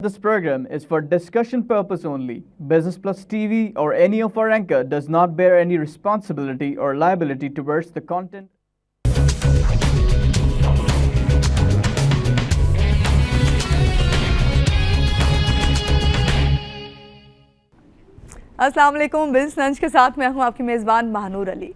This program is for discussion purpose only. Business Plus TV or any of our anchor does not bear any responsibility or liability towards the content. अस्सलाम वालेकुम। Business lunch के साथ मैं हूँ आपकी मेज़बान महानूर अली।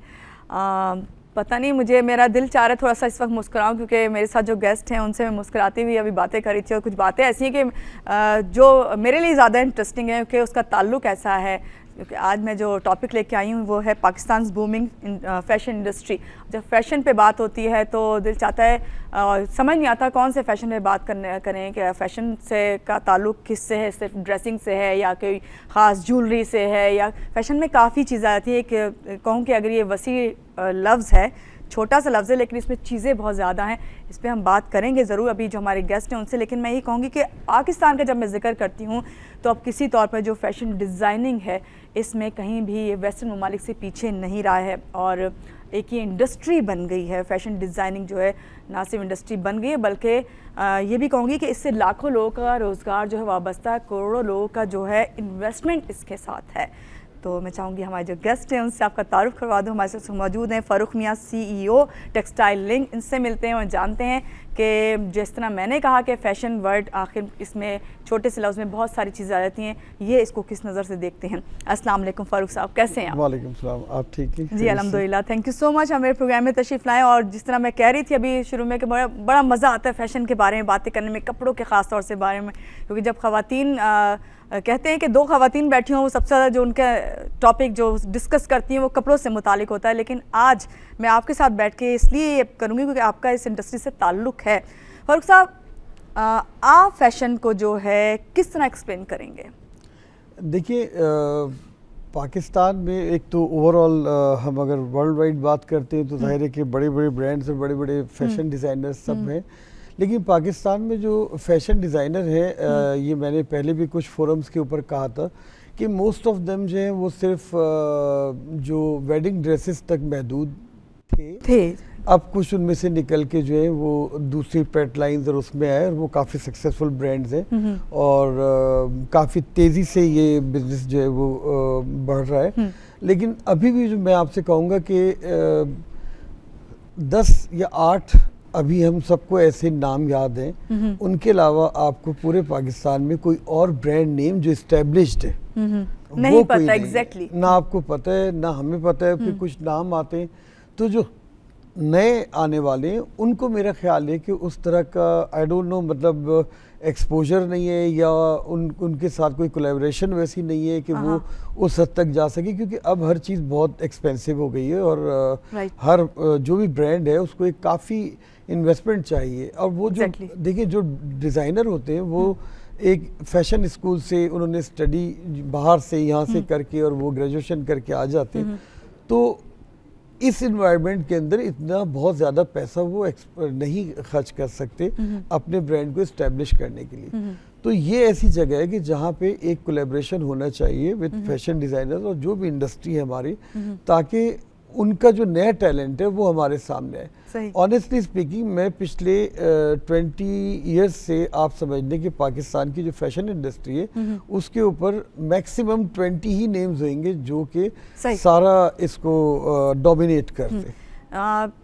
पता नहीं, मुझे मेरा दिल चाह रहा है थोड़ा सा इस वक्त मुस्कुराऊँ, क्योंकि मेरे साथ जो गेस्ट हैं उनसे मैं मुस्कुराती हुई अभी बातें कर रही थी और कुछ बातें ऐसी हैं कि जो मेरे लिए ज़्यादा इंटरेस्टिंग है, क्योंकि उसका ताल्लुक ऐसा है। क्योंकि आज मैं जो टॉपिक लेके आई हूँ वो है पाकिस्तान बूमिंग फ़ैशन इंडस्ट्री। जब फ़ैशन पे बात होती है तो दिल चाहता है, समझ नहीं आता कौन से फ़ैशन पे बात करें कि फ़ैशन से का ताल्लुक किससे है, सिर्फ ड्रेसिंग से है या कोई ख़ास ज्वेलरी से है, या फ़ैशन में काफ़ी चीज़ें आती है। कि कहूँ कि अगर ये वसी लफ्ज़ है, छोटा सा लफ्ज़ है, लेकिन इसमें चीज़ें बहुत ज़्यादा हैं। इस पर हम बात करेंगे ज़रूर अभी जो हमारे गेस्ट हैं उनसे। लेकिन मैं ये कहूँगी कि पाकिस्तान का जब मैं ज़िक्र करती हूँ तो अब किसी तौर पर जो फ़ैशन डिज़ाइनिंग है इसमें कहीं भी वेस्टर्न ममालिक से पीछे नहीं रहा है, और एक ये इंडस्ट्री बन गई है। फ़ैशन डिज़ाइनिंग जो है ना सिर्फ इंडस्ट्री बन गई है, बल्कि ये भी कहूँगी कि इससे लाखों लोगों का रोज़गार जो है वाबस्ता है, करोड़ों लोगों का जो है इन्वेस्टमेंट इसके साथ है। तो मैं चाहूँगी हमारे जो गेस्ट हैं उनसे आपका तारुफ करवा दूँ। हमारे साथ मौजूद हैं फ़ारूक मियाँ, CEO टेक्सटाइल लिंक। इनसे मिलते हैं और जानते हैं कि जिस तरह मैंने कहा कि फ़ैशन वर्ड आखिर इसमें छोटे से लफ्ज़ में बहुत सारी चीज़ें आ जाती हैं, ये इसको किस नज़र से देखते हैं। अस्सलाम वालेकुम फ़ारूक साहब, कैसे हैं आप? वालेकुम सलाम, आप ठीक हैं? जी अल्हम्दुलिल्लाह, थैंक यू सो मच हमारे प्रोग्राम में तशरीफ़ लाएँ। और जिस तरह मैं कह रही थी अभी शुरू में कि बड़ा मज़ा आता है फ़ैशन के बारे में बातें करने में, कपड़ों के ख़ास तौर से बारे में, क्योंकि जब ख़वातीन कहते हैं कि दो ख़वातीन बैठी हों, वो सबसे ज़्यादा जो उनका टॉपिक जो डिस्कस करती हैं वो कपड़ों से मुतालिक होता है। लेकिन आज मैं आपके साथ बैठ के इसलिए करूँगी क्योंकि आपका इस इंडस्ट्री से ताल्लुक़ है। फ़ारूक साहब, आप फ़ैशन को जो है किस तरह एक्सप्लेन करेंगे? देखिए, पाकिस्तान में एक तो ओवरऑल हम अगर वर्ल्ड वाइड बात करते हैं तो जाहिर है कि बड़े बड़े ब्रांड्स और बड़े बड़े फैशन डिज़ाइनर्स सब हैं। लेकिन पाकिस्तान में जो फैशन डिज़ाइनर है, ये मैंने पहले भी कुछ फोरम्स के ऊपर कहा था कि मोस्ट ऑफ देम जो हैं वो सिर्फ जो वेडिंग ड्रेसेस तक महदूद थे। अब कुछ उनमें से निकल के जो है वो दूसरी पेट लाइन्स और उसमें आए और वो काफ़ी सक्सेसफुल ब्रांड्स हैं और काफ़ी तेज़ी से ये बिज़नेस जो है वो बढ़ रहा है। लेकिन अभी भी जो मैं आपसे कहूँगा कि 10 या 8 अभी हम सबको ऐसे नाम याद हैं, उनके अलावा आपको पूरे पाकिस्तान में कोई और ब्रांड नेम जो इस्टेब्लिश्ड है नहीं पता एग्जैक्टली। ना आपको पता है ना हमें पता है। फिर कुछ नाम आते हैं तो जो नए आने वाले हैं उनको मेरा ख्याल है कि उस तरह का आई डोंट नो, मतलब एक्सपोजर नहीं है या उनके साथ कोई कोलैबोरेशन वैसी नहीं है कि वो उस हद तक जा सके, क्योंकि अब हर चीज़ बहुत एक्सपेंसिव हो गई है और हर जो भी ब्रांड है उसको एक काफ़ी इन्वेस्टमेंट चाहिए। और वो जो देखिए जो डिज़ाइनर होते हैं वो एक फैशन स्कूल से उन्होंने स्टडी बाहर से यहाँ से करके और वो ग्रेजुएशन करके आ जाते हैं, तो इस इन्वायरमेंट के अंदर इतना बहुत ज़्यादा पैसा वो नहीं खर्च कर सकते अपने ब्रांड को इस्टेब्लिश करने के लिए। तो ये ऐसी जगह है कि जहाँ पे एक कोलैबोरेशन होना चाहिए विद फैशन डिज़ाइनर्स और जो भी इंडस्ट्री है हमारी, ताकि उनका जो नया टैलेंट है वो हमारे सामने आए। ऑनेस्टली स्पीकिंग, मैं पिछले 20 ईयर्स से आप समझ लें कि पाकिस्तान की जो फैशन इंडस्ट्री है उसके ऊपर मैक्सिमम 20 ही नेम्स होंगे जो कि सारा इसको डोमिनेट करते।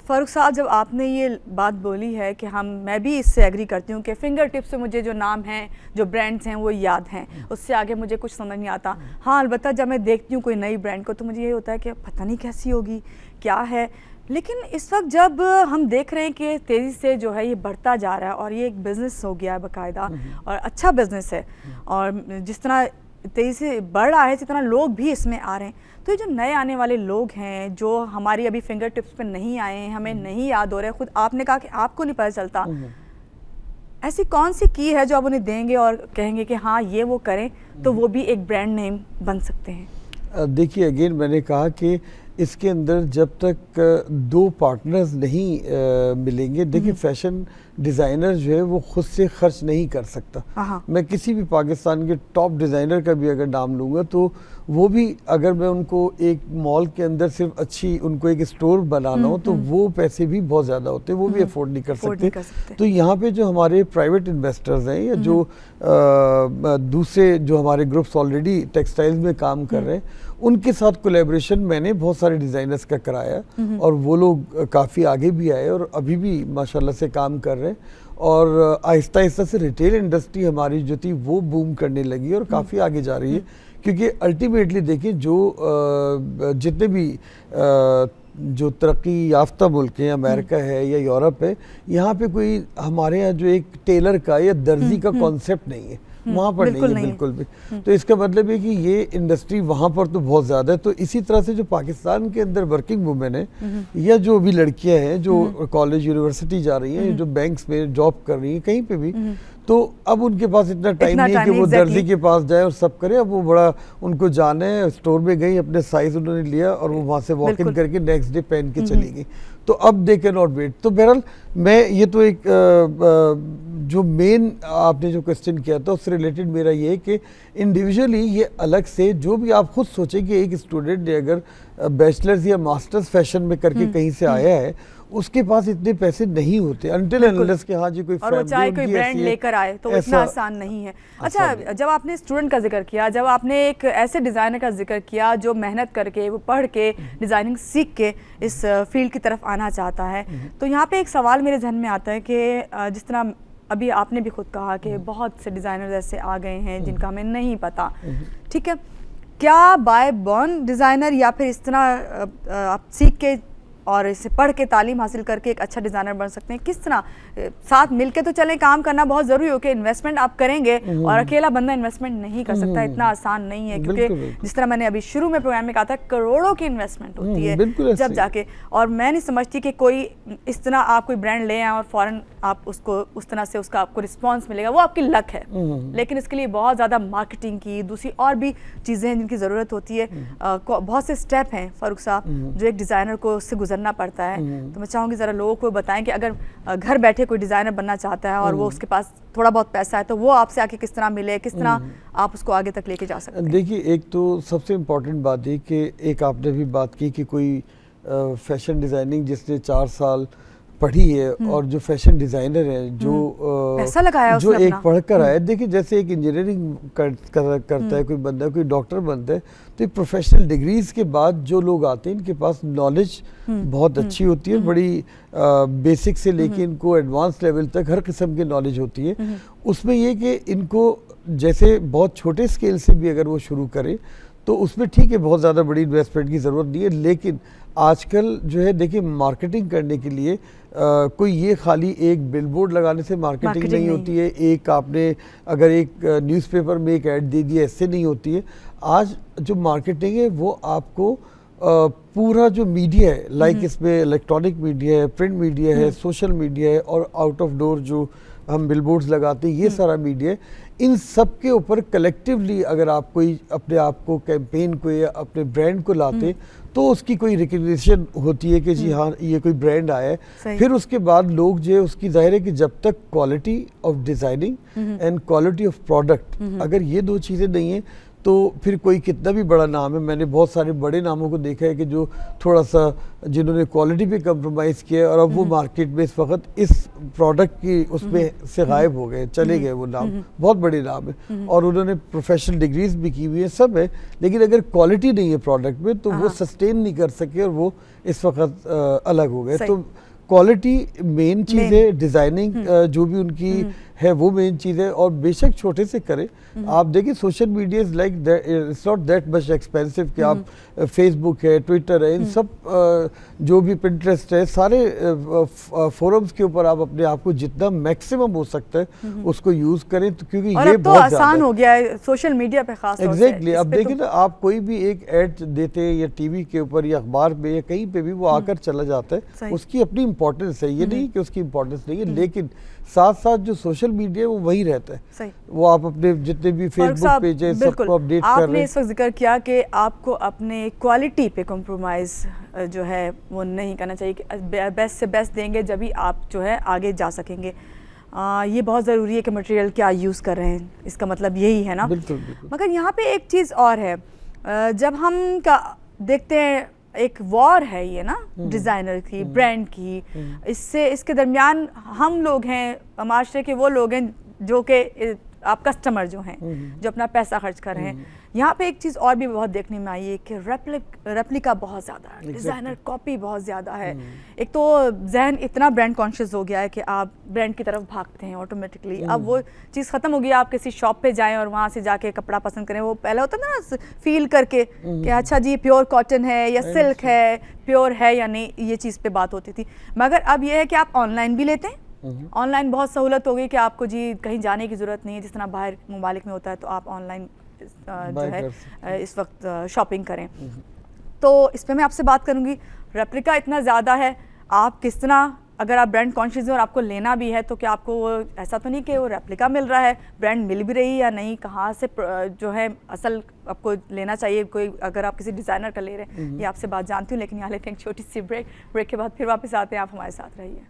फ़ारूक साहब, जब आपने ये बात बोली है कि मैं भी इससे एग्री करती हूँ कि फिंगर टिप से मुझे जो नाम हैं, जो ब्रांड्स हैं वो याद हैं, उससे आगे मुझे कुछ समझ नहीं आता। हाँ, अलबत्ता जब मैं देखती हूँ कोई नई ब्रांड को तो मुझे ये होता है कि पता नहीं कैसी होगी, क्या है। लेकिन इस वक्त जब हम देख रहे हैं कि तेज़ी से जो है ये बढ़ता जा रहा है और ये एक बिज़नेस हो गया है बाकायदा, और अच्छा बिज़नेस है, और जिस तरह तेज़ी से बढ़ रहा है इसी तरह लोग भी इसमें आ रहे हैं। तो ये जो नए आने वाले लोग हैं जो हमारी अभी फिंगर टिप्स पे नहीं आए हैं, हमें नहीं याद हो रहे, खुद आपने कहा कि आपको नहीं पता चलता, ऐसी कौन सी की है जो आप उन्हें देंगे और कहेंगे कि हाँ ये वो करें तो वो भी एक ब्रांड नेम बन सकते हैं? देखिए, अगेन मैंने कहा कि इसके अंदर जब तक दो पार्टनर्स नहीं मिलेंगे, देखिए फैशन डिज़ाइनर जो है वो खुद से खर्च नहीं कर सकता। मैं किसी भी पाकिस्तान के टॉप डिज़ाइनर का भी अगर नाम लूँगा तो वो भी अगर मैं उनको एक मॉल के अंदर सिर्फ अच्छी उनको एक स्टोर बनाना हो तो वो पैसे भी बहुत ज़्यादा होते हैं, वो भी अफोर्ड नहीं कर सकते। तो यहाँ पे जो हमारे प्राइवेट इन्वेस्टर्स हैं या जो दूसरे जो हमारे ग्रुप्स ऑलरेडी टेक्सटाइल्स में काम कर रहे हैं, उनके साथ कोलैबोरेशन मैंने बहुत सारे डिज़ाइनर्स का कराया और वो लोग काफ़ी आगे भी आए और अभी भी माशाल्लाह से काम कर रहे हैं। और आहिस्ता आहिस्ता से रिटेल इंडस्ट्री हमारी जो थी वो बूम करने लगी और काफ़ी आगे जा रही है, क्योंकि अल्टीमेटली देखिए जो जितने भी जो तरक्की याफ्ता मुल्क हैं, अमेरिका है या यूरोप है, यहाँ पे कोई हमारे यहाँ जो एक टेलर का या दर्जी का कॉन्सेप्ट नहीं है, वहाँ पर नहीं है बिल्कुल भी। तो इसका मतलब है कि ये इंडस्ट्री वहाँ पर तो बहुत ज़्यादा है। तो इसी तरह से जो पाकिस्तान के अंदर वर्किंग वुमेन है या जो भी लड़कियाँ हैं जो कॉलेज यूनिवर्सिटी जा रही हैं, जो बैंक्स में जॉब कर रही हैं, कहीं पे भी, तो अब उनके पास इतना टाइम नहीं है कि वो दर्जी के पास जाए और सब करे। अब वो बड़ा उनको जाना है, स्टोर में गई, अपने साइज उन्होंने लिया और वो वहाँ से वॉक इन करके नेक्स्ट डे पहन के चली गई। तो अब दे कैन नॉट वेट। तो बहरहाल मैं ये तो एक जो मेन आपने जो क्वेश्चन किया था उससे रिलेटेड मेरा ये है कि इंडिविजुअली ये अलग से जो भी आप खुद सोचें कि एक स्टूडेंट ने अगर बैचलर्स या मास्टर्स फैशन में करके कहीं से आया है, उसके पास इतने पैसे नहीं होते अनटिल अनलेस कि हाँ जी कोई और वो चाहे कोई ब्रांड लेकर आए तो इतना आसान नहीं है। अच्छा, जब आपने स्टूडेंट का जिक्र किया, जब आपने एक ऐसे डिज़ाइनर का जिक्र किया जो मेहनत करके, वो पढ़ के, डिज़ाइनिंग सीख के इस फील्ड की तरफ आना चाहता है, तो यहाँ पे एक सवाल मेरे जहन में आता है कि जिस तरह अभी आपने भी खुद कहा कि बहुत से डिज़ाइनर ऐसे आ गए हैं जिनका हमें नहीं पता, ठीक है, क्या बाय बॉर्न डिज़ाइनर या फिर इस तरह आप सीख के और इसे पढ़ के तालीम हासिल करके एक अच्छा डिज़ाइनर बन सकते हैं? किस तरह साथ मिलके तो चलें, काम करना बहुत ज़रूरी हो कि इन्वेस्टमेंट आप करेंगे और अकेला बंदा इन्वेस्टमेंट नहीं कर सकता, इतना आसान नहीं है, क्योंकि जिस तरह मैंने अभी शुरू में प्रोग्राम में कहा था करोड़ों की इन्वेस्टमेंट होती है जब जाके, और मैं नहीं समझती कि कोई इस तरह आप कोई ब्रांड ले आए और फ़ौरन आप उसको उस तरह से उसका आपको रिस्पॉन्स मिलेगा, वो आपकी लक है, लेकिन इसके लिए बहुत ज़्यादा मार्केटिंग की, दूसरी और भी चीज़ें हैं जिनकी ज़रूरत होती है, बहुत से स्टेप हैं फारूक साहब जो एक डिज़ाइनर को उससे गुजरना पड़ता है। तो मैं चाहूँगी ज़रा लोगों को बताएं कि अगर घर बैठे कोई डिज़ाइनर बनना चाहता है और वो उसके पास थोड़ा बहुत पैसा है तो वो आपसे आके किस तरह मिले, किस तरह आप उसको आगे तक लेके जा सकते हैं? देखिए, एक तो सबसे इम्पॉर्टेंट बात है कि एक आपने भी बात की कि कोई फैशन डिज़ाइनिंग जिसने 4 साल पढ़ी है और जो फैशन डिज़ाइनर है जो पैसा लगाया जो एक पढ़ कर आया, देखिए जैसे एक इंजीनियरिंग करता है कोई बंदा, कोई डॉक्टर बनता है, तो प्रोफेशनल डिग्रीज के बाद जो लोग आते हैं इनके पास नॉलेज बहुत अच्छी होती है, बड़ी बेसिक से लेके इनको एडवांस लेवल तक हर किस्म की नॉलेज होती है। उसमें ये कि इनको जैसे बहुत छोटे स्केल से भी अगर वो शुरू करें तो उसमें ठीक है, बहुत ज़्यादा बड़ी इन्वेस्टमेंट की ज़रूरत नहीं है, लेकिन आजकल जो है देखिए मार्केटिंग करने के लिए कोई ये खाली एक बिलबोर्ड लगाने से मार्केटिंग नहीं होती है, एक आपने अगर एक न्यूज़पेपर में एक ऐड दे दिया ऐसे नहीं होती है। आज जो मार्केटिंग है वो आपको पूरा जो मीडिया है, लाइक इसमें इलेक्ट्रॉनिक मीडिया है, प्रिंट मीडिया है, सोशल मीडिया है और आउट ऑफ डोर जो हम बिलबोर्ड्स लगाते हैं, ये सारा मीडिया है, इन सब के ऊपर कलेक्टिवली अगर आप कोई अपने आप को कैंपेन को या अपने ब्रांड को लाते तो उसकी कोई रिकग्निशन होती है कि जी हाँ ये कोई ब्रांड आया है। फिर उसके बाद लोग जो है उसकी जाहिर है कि जब तक quality of designing and quality of product, अगर ये दो चीज़ें नहीं हैं तो फिर कोई कितना भी बड़ा नाम है, मैंने बहुत सारे बड़े नामों को देखा है कि जो थोड़ा सा जिन्होंने क्वालिटी पे कंप्रोमाइज़ किया और अब वो मार्केट में इस वक्त इस प्रोडक्ट की उसमें से गायब हो गए, चले गए, वो नाम बहुत बड़े नाम है और उन्होंने प्रोफेशनल डिग्रीज भी की हुई है, सब है, लेकिन अगर क्वालिटी नहीं है प्रोडक्ट में तो वो सस्टेन नहीं कर सके और वो इस वक्त अलग हो गए। तो क्वालिटी मेन चीज़ है, डिज़ाइनिंग जो भी उनकी है वो मेन चीज़ है, और बेशक छोटे से करें। आप देखिए social media is like it's not that much expensive कि आप फेसबुक है, ट्विटर है, इन सब जो भी पिंटरेस्ट है, सारे फोरम्स के ऊपर आप अपने आप को जितना मैक्सिमम हो सकता है उसको यूज़ करें, तो क्योंकि ये बहुत आसान हो गया है सोशल मीडिया पे खास तौर से। एग्जैक्टली, अब देखिए ना आप कोई भी एक ऐड देते हैं या टीवी के ऊपर या अखबार में या कहीं पे भी वो आकर चला जाता है, उसकी अपनी इंपॉर्टेंस है, ये नहीं कि उसकी इंपॉर्टेंस नहीं है, लेकिन साथ साथ जो सोशल सोशल मीडिया वो वही रहता है। सही। वो आप अपने जितने भी फेसबुक पेज है सबको अपडेट कर रहे हैं। आपने इस वक्त जिक्र किया कि आपको अपने क्वालिटी पे कॉम्प्रोमाइज़ जो है वो नहीं करना चाहिए, कि बेस्ट से बेस्ट देंगे जब ही आप जो है आगे जा सकेंगे। ये बहुत ज़रूरी है कि मटेरियल क्या यूज़ कर रहे हैं, इसका मतलब यही है ना। बिल्कुल बिल्कुल। मगर यहाँ पे एक चीज़ और है, जब हम देखते हैं एक वॉर है ये ना डिज़ाइनर की, ब्रांड की, इसके दरमियान हम लोग हैं माशरे के वो लोग हैं जो कि आप कस्टमर जो हैं जो अपना पैसा खर्च कर रहे हैं। यहाँ पे एक चीज़ और भी बहुत देखने में आई है कि रेप्लिका बहुत ज़्यादा है, डिज़ाइनर कॉपी बहुत ज़्यादा है। एक तो जहन इतना ब्रांड कॉन्शियस हो गया है कि आप ब्रांड की तरफ भागते हैं ऑटोमेटिकली। अब वो चीज़ ख़त्म हो गई, आप किसी शॉप पे जाएं और वहाँ से जाके कपड़ा पसंद करें। वो पहले होता था ना फील करके कि अच्छा जी प्योर कॉटन है या सिल्क है, प्योर है या नहीं, ये चीज़ पे बात होती थी। मगर अब ये है कि आप ऑनलाइन भी लेते हैं। ऑनलाइन बहुत सहूलत हो गई कि आपको जी कहीं जाने की ज़रूरत नहीं है, जिस तरह बाहर ममालिक में होता है, तो आप ऑनलाइन जो है इस वक्त शॉपिंग करें। तो इस पर मैं आपसे बात करूंगी, रेप्लिका इतना ज़्यादा है, आप किस तरह, अगर आप ब्रांड कॉन्शियस हैं और आपको लेना भी है तो क्या आपको वो ऐसा तो नहीं कि वो रेप्लिका मिल रहा है, ब्रांड मिल भी रही है या नहीं, कहाँ से जो है असल आपको लेना चाहिए, कोई अगर आप किसी डिज़ाइनर का ले रहे हैं, ये आपसे बात जानती हूँ। लेकिन यहाँ लेते हैं एक छोटी सी ब्रेक के बाद फिर वापस आते हैं, आप हमारे साथ रहिए।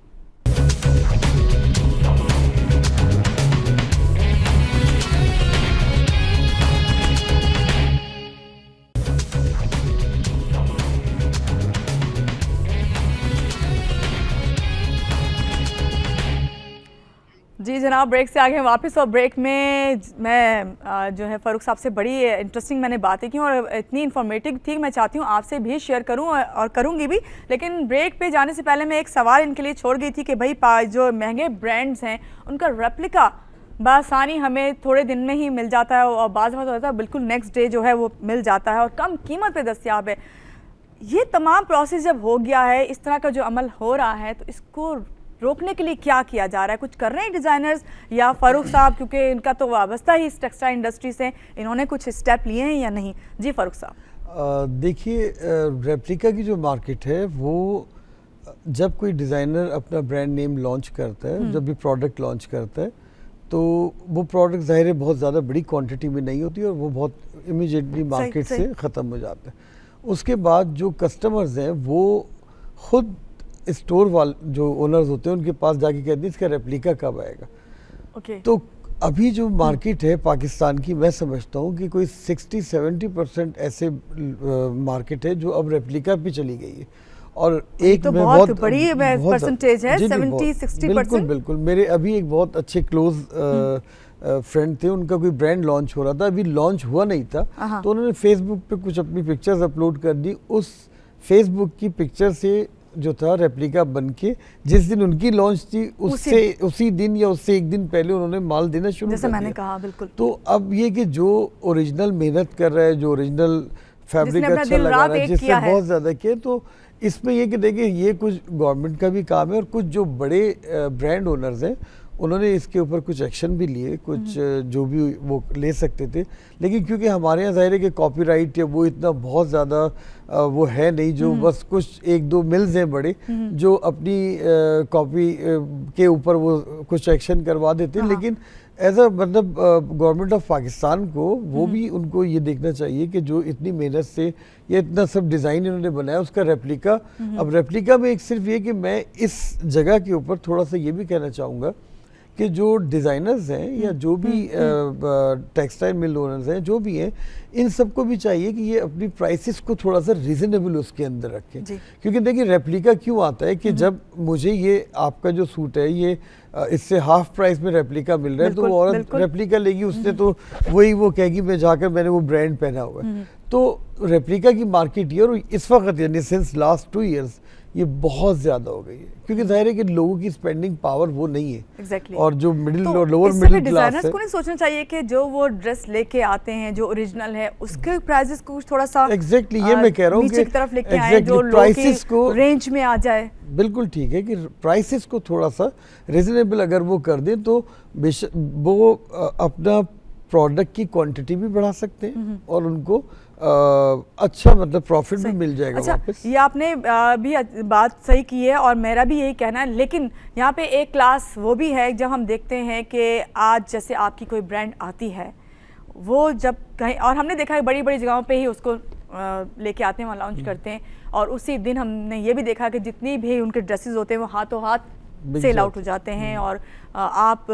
जी जनाब, ब्रेक से आगे वापस। और ब्रेक में मैं जो है फ़ारूक साहब से बड़ी इंटरेस्टिंग मैंने बातें की और इतनी इन्फॉर्मेटिव थी, मैं चाहती हूँ आपसे भी शेयर करूँ और करूँगी भी। लेकिन ब्रेक पे जाने से पहले मैं एक सवाल इनके लिए छोड़ गई थी कि भाई जो महंगे ब्रांड्स हैं उनका रेप्लिका बआसानी हमें थोड़े दिन में ही मिल जाता है और बाज़ बात होता है बिल्कुल नेक्स्ट डे जो है वो मिल जाता है और कम कीमत पे दस्तियाब है। ये तमाम प्रोसेस जब हो गया है, इस तरह का जो अमल हो रहा है, तो इसको रोकने के लिए क्या किया जा रहा है? कुछ कर रहे हैं डिज़ाइनर्स या फ़ारूक साहब, क्योंकि इनका तो वाबस्ता ही इस टेक्सटाइल इंडस्ट्री से, इन्होंने कुछ स्टेप लिए हैं या नहीं? जी फ़ारूक साहब। देखिए, रेप्लिका की जो मार्केट है वो जब कोई डिज़ाइनर अपना ब्रांड नेम लॉन्च करता है, जब भी प्रोडक्ट लॉन्च करता है, तो वो प्रोडक्ट ज़ाहिर है बहुत ज़्यादा बड़ी क्वांटिटी में नहीं होती और वो बहुत इमीडिएटली मार्केट से ख़त्म हो जाता है। उसके बाद जो कस्टमर्स हैं वो खुद स्टोर वाले जो ओनर्स होते हैं उनके पास जाके कहते हैं इसका रेप्लिका कब आएगा। तो अभी जो मार्केट है पाकिस्तान की, मैं समझता हूँ कि कोई 60-70% ऐसे मार्केट है जो अब रेप्लिका पे चली गई है। और एक तो बहुत बड़ी परसेंटेज है, 70-60%। बिल्कुल। मेरे अभी एक बहुत अच्छे क्लोज फ्रेंड थे, उनका कोई ब्रांड लॉन्च हो रहा था, अभी लॉन्च हुआ नहीं था, तो उन्होंने फेसबुक पे कुछ अपनी पिक्चर्स अपलोड कर दी। उस फेसबुक की पिक्चर से जो था रेप्लिका बन के जिस दिन उनकी लॉन्च थी उसी दिन या उससे एक दिन पहले उन्होंने माल देना शुरू कर दिया। मैंने कहा बिल्कुल। तो अब ये कि जो ओरिजिनल मेहनत कर रहा है, जो ओरिजिनल फैब्रिक अच्छा लगा रहा है, जिससे बहुत ज़्यादा किया, तो इसमें ये कि देखिए ये कुछ गवर्नमेंट का भी काम है और कुछ जो बड़े ब्रांड ओनर्स हैं उन्होंने इसके ऊपर कुछ एक्शन भी लिए, कुछ जो भी वो ले सकते थे। लेकिन क्योंकि हमारे यहाँ ज़ाहिर है कि कॉपीराइट है वो इतना बहुत ज़्यादा वो है नहीं, जो बस कुछ एक दो मिल्स हैं बड़े जो अपनी कॉपी के ऊपर वो कुछ एक्शन करवा देते हैं। लेकिन एज अ मतलब गवर्नमेंट ऑफ पाकिस्तान को वो भी उनको ये देखना चाहिए कि जो इतनी मेहनत से ये इतना सब डिज़ाइन इन्होंने बनाया उसका रेप्लिका। अब रेप्लिका में एक सिर्फ ये कि मैं इस जगह के ऊपर थोड़ा सा ये भी कहना चाहूँगा कि जो डिज़ाइनर्स हैं या जो भी टेक्सटाइल मिल ओनर्स हैं, जो भी हैं, इन सबको भी चाहिए कि ये अपनी प्राइसेस को थोड़ा सा रीज़नेबल उसके अंदर रखें। क्योंकि देखिए रेप्लिका क्यों आता है कि जब मुझे ये आपका जो सूट है ये इससे हाफ प्राइस में रेप्लिका मिल रहा है, तो वो औरत रेप्लिका लेगी, उससे तो वही वो कहेगी मैं जाकर मैंने वो ब्रांड पहना हुआ है। तो रेप्लिका की मार्केट ये और इस वक्त यानी सिंस लास्ट 2 ईयर्स ये बहुत ज़्यादा हो गई है, क्योंकि जाहिर है कि लोगों की स्पेंडिंग पावर वो नहीं है। और जो मिडिल और लोअर मिडिल क्लास है, को नहीं सोचना चाहिए कि जो वो ड्रेस लेके आते हैं जो ओरिजिनल है उसके प्राइसेस को थोड़ा सा ये मैं कह रहा हूँ नीचे की तरफ लेके आए, जो प्राइसेस को रेंज में आ जाए। बिल्कुल ठीक है कि प्राइसेस को थोड़ा सा रिजनेबल अगर वो कर दें तो वो अपना प्रोडक्ट की क्वांटिटी भी बढ़ा सकते हैं और उनको अच्छा मतलब प्रॉफिट भी मिल जाएगा। अच्छा, वापस ये आपने भी बात सही की है और मेरा भी यही कहना है, लेकिन यहाँ पे एक क्लास वो भी है जब हम देखते हैं कि आज जैसे आपकी कोई ब्रांड आती है, वो जब कहीं, और हमने देखा है बड़ी बड़ी जगहों पे ही उसको लेके आते हैं, वहाँ लॉन्च करते हैं, और उसी दिन हमने ये भी देखा कि जितनी भी उनके ड्रेसेस होते हैं वो हाथों हाथ सेल आउट हो जाते हैं और आप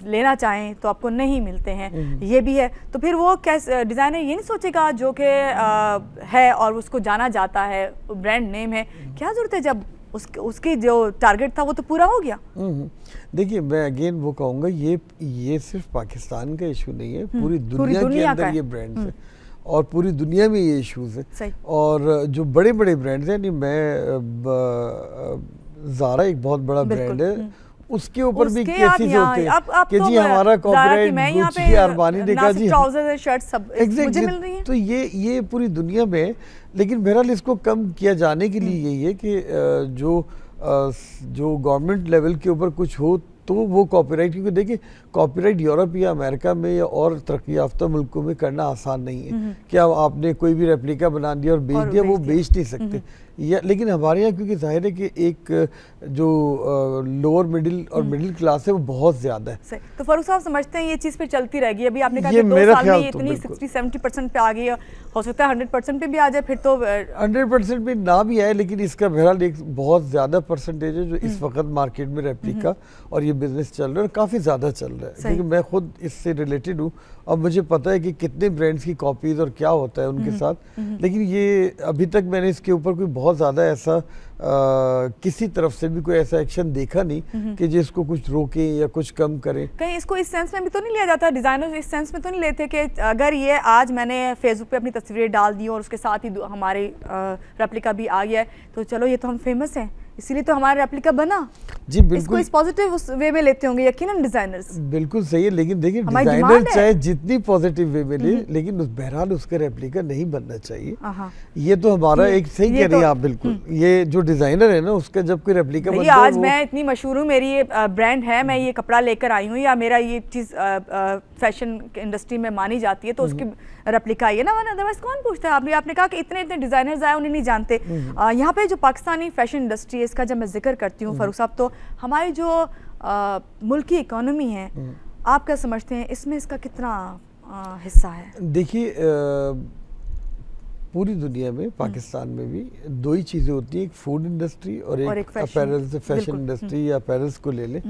लेना चाहें तो आपको नहीं मिलते हैं, ये भी है। तो फिर वो कैसे डिज़ाइनर ये नहीं सोचेगा जो कि है और उसको जाना जाता है, ब्रांड नेम है, क्या ज़रूरत है जब उसकी जो टारगेट था वो तो पूरा हो गया। देखिए मैं अगेन वो कहूँगा ये सिर्फ पाकिस्तान का इशू नहीं है, पूरी दुनिया के अंदर ये ब्रांड्स है और पूरी दुनिया में ये इश्यूज है। और जो बड़े बड़े ब्रांड्स हैं, मैं ज़ारा एक बहुत बड़ा ब्रांड है, उसके ऊपर भी केसेस होते हैं कि जी हमारा कॉपीराइट गुच्ची अरमानी ने कहा जी ट्राउजर शर्ट सब मुझे मिल रही है। तो ये पूरी दुनिया में, लेकिन बहरहाल इसको कम किया जाने के लिए यही है कि जो गवर्नमेंट लेवल के ऊपर कुछ हो तो वो कॉपीराइट, क्योंकि देखिए कॉपीराइट यूरोप या अमेरिका में या और तरक्की याफ्ता मुल्कों में करना आसान नहीं है कि अब आपने कोई भी रेप्लिका बना दिया और बेच दिया, वो बेच नहीं सकते। या लेकिन हमारे यहाँ क्योंकि जाहिर है कि एक जो लोअर मिडिल और मिडिल क्लास है वो बहुत ज़्यादा है। तो फारूक साहब समझते हैं ये चीज़ पे चलती रहेगी? अभी आपने कहा कि 2 साल में इतनी 60-70% पे आ गई है, हो सकता है 100% पे भी आ जाए, फिर तो 100% पे ना भी आए, लेकिन इसका बहरहाल एक बहुत ज़्यादा परसेंटेज है जो इस वक्त मार्केट में रेप्लिका और ये बिजनेस चल रहा है और काफ़ी ज़्यादा चल रहा है, क्योंकि मैं खुद इससे रिलेटेड हूँ और मुझे पता है कि कितने ब्रांड्स की कॉपीज और क्या होता है उनके साथ। लेकिन ये अभी तक मैंने इसके ऊपर कोई बहुत ज़्यादा ऐसा किसी तरफ से भी कोई ऐसा एक्शन देखा नहीं कि जिसको कुछ रोके या कुछ कम करे। कहीं इसको इस सेंस में भी तो नहीं लिया जाता, डिजाइनर्स इस सेंस में तो नहीं लेते कि अगर ये आज मैंने फेसबुक पे अपनी तस्वीरें डाल दी और उसके साथ ही हमारे रेप्लिका भी आ गया है तो चलो ये तो हम फेमस हैं इसीलिए तो हमारा रेप्लिका बना। जी बिल्कुल, इसको इस पॉजिटिव उस वे में लेते होंगे यकीनन डिजाइनर्स। बिल्कुल सही है, लेकिन देखिए डिजाइनर चाहे जितनी पॉजिटिव वे में ले, लेकिन बहरहाल उसका रेप्लिका नहीं बनना चाहिए। ये तो हमारा एक सही कह रही हैं आप बिल्कुल। ये जो डिजाइनर है ना उसका जब कोई रेप्लिका बनता है, आज मैं इतनी मशहूर हूँ, मेरी ये ब्रांड है, मैं ये कपड़ा लेकर आई हूँ या मेरा ये चीज़ फैशन इंडस्ट्री में मानी जाती है तो उसकी रेप्लिका आई है ना, अदरवाइज कौन पूछता है। आपने कहा कि इतने डिजाइनर्स आए उन्हें नहीं जानते। यहाँ पे जो पाकिस्तानी फैशन इंडस्ट्री है इसका जब मैं जिक्र करती हूँ फारूक साहब, तो हमारी जो मुल्क की इकोनॉमी है आप क्या समझते हैं इसमें इसका कितना हिस्सा है? देखिए पूरी दुनिया में पाकिस्तान में भी दो ही चीज़ें होती हैं, एक फूड इंडस्ट्री और एक अपैरल से फैशन इंडस्ट्री या अपैरल्स को ले लें।